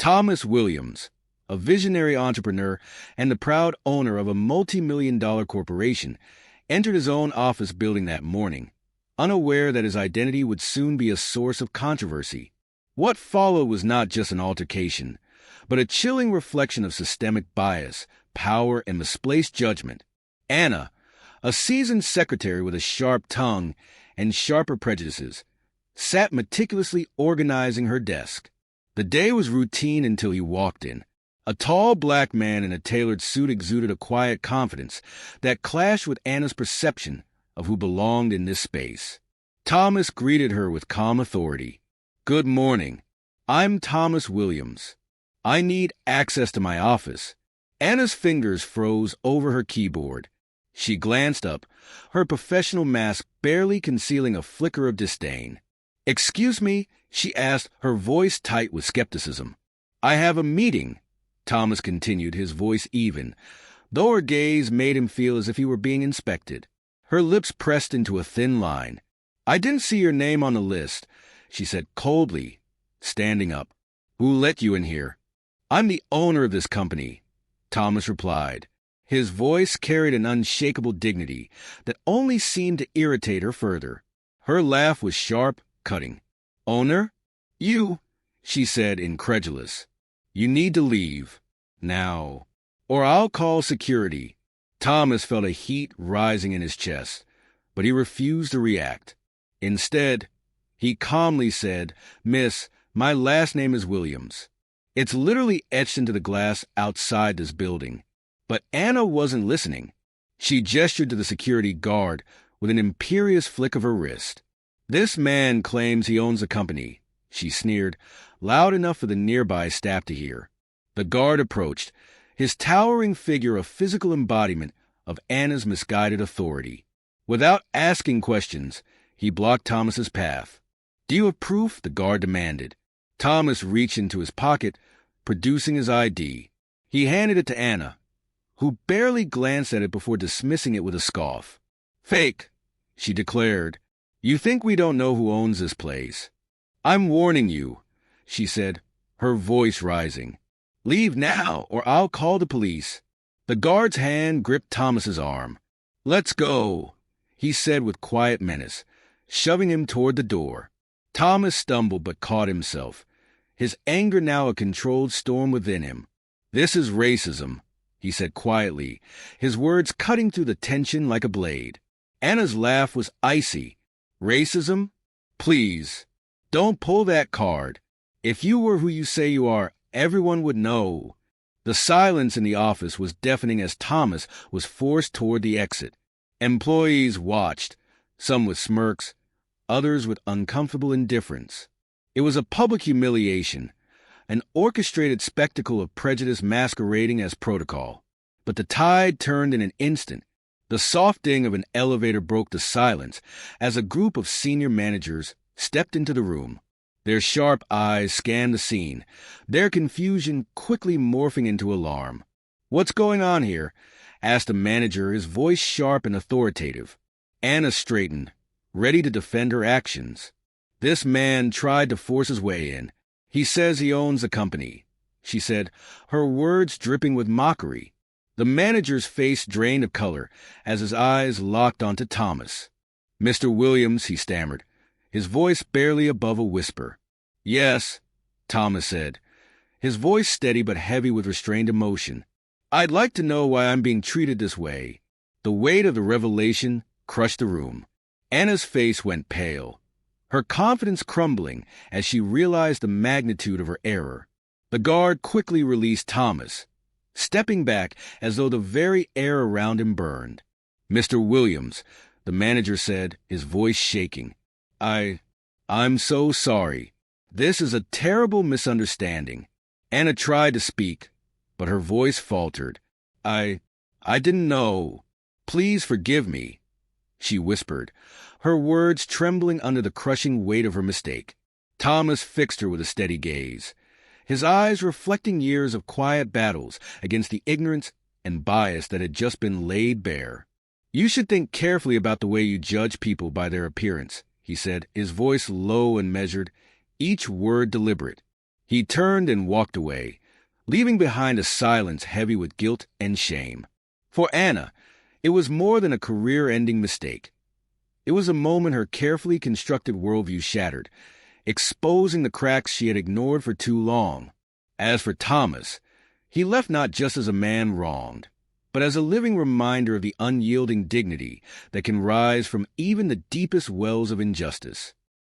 Thomas Williams, a visionary entrepreneur and the proud owner of a multi-million-dollar corporation, entered his own office building that morning, unaware that his identity would soon be a source of controversy. What followed was not just an altercation, but a chilling reflection of systemic bias, power, and misplaced judgment. Anna, a seasoned secretary with a sharp tongue and sharper prejudices, sat meticulously organizing her desk. The day was routine until he walked in. A tall black man in a tailored suit exuded a quiet confidence that clashed with Anna's perception of who belonged in this space. Thomas greeted her with calm authority. "Good morning. I'm Thomas Williams. I need access to my office." Anna's fingers froze over her keyboard. She glanced up, her professional mask barely concealing a flicker of disdain. "Excuse me?" she asked, her voice tight with skepticism. "I have a meeting," Thomas continued, his voice even, though her gaze made him feel as if he were being inspected. Her lips pressed into a thin line. "I didn't see your name on the list," she said coldly, standing up. "Who let you in here?" "I'm the owner of this company," Thomas replied. His voice carried an unshakable dignity that only seemed to irritate her further. Her laugh was sharp, cutting. "Owner? You?" she said, incredulous. "You need to leave. Now. Or I'll call security." Thomas felt a heat rising in his chest, but he refused to react. Instead, he calmly said, "Miss, my last name is Williams. It's literally etched into the glass outside this building." But Anna wasn't listening. She gestured to the security guard with an imperious flick of her wrist. "This man claims he owns the company," she sneered, loud enough for the nearby staff to hear. The guard approached, his towering figure a physical embodiment of Anna's misguided authority. Without asking questions, he blocked Thomas's path. "Do you have proof?" the guard demanded. Thomas reached into his pocket, producing his ID. He handed it to Anna, who barely glanced at it before dismissing it with a scoff. "Fake," she declared. "You think we don't know who owns this place?" "I'm warning you," she said, her voice rising. "Leave now, or I'll call the police." The guard's hand gripped Thomas's arm. "Let's go," he said with quiet menace, shoving him toward the door. Thomas stumbled but caught himself, his anger now a controlled storm within him. "This is racism," he said quietly, his words cutting through the tension like a blade. Anna's laugh was icy. "Racism? Please, don't pull that card. If you were who you say you are, everyone would know." The silence in the office was deafening as Thomas was forced toward the exit. Employees watched, some with smirks, others with uncomfortable indifference. It was a public humiliation, an orchestrated spectacle of prejudice masquerading as protocol. But the tide turned in an instant. The soft ding of an elevator broke the silence as a group of senior managers stepped into the room. Their sharp eyes scanned the scene, their confusion quickly morphing into alarm. "What's going on here?" asked a manager, his voice sharp and authoritative. Anna straightened, ready to defend her actions. "This man tried to force his way in. He says he owns the company," she said, her words dripping with mockery. The manager's face drained of color as his eyes locked onto Thomas. "Mr. Williams," he stammered, his voice barely above a whisper. "Yes," Thomas said, his voice steady but heavy with restrained emotion. "I'd like to know why I'm being treated this way." The weight of the revelation crushed the room. Anna's face went pale, her confidence crumbling as she realized the magnitude of her error. The guard quickly released Thomas, stepping back as though the very air around him burned. "Mr. Williams," the manager said, his voice shaking. I'm so sorry. This is a terrible misunderstanding." Anna tried to speak, but her voice faltered. I didn't know. Please forgive me," she whispered, her words trembling under the crushing weight of her mistake. Thomas fixed her with a steady gaze, his eyes reflecting years of quiet battles against the ignorance and bias that had just been laid bare. "You should think carefully about the way you judge people by their appearance," he said, his voice low and measured, each word deliberate. He turned and walked away, leaving behind a silence heavy with guilt and shame. For Anna, it was more than a career-ending mistake. It was a moment her carefully constructed worldview shattered, exposing the cracks she had ignored for too long. As for Thomas, he left not just as a man wronged, but as a living reminder of the unyielding dignity that can rise from even the deepest wells of injustice.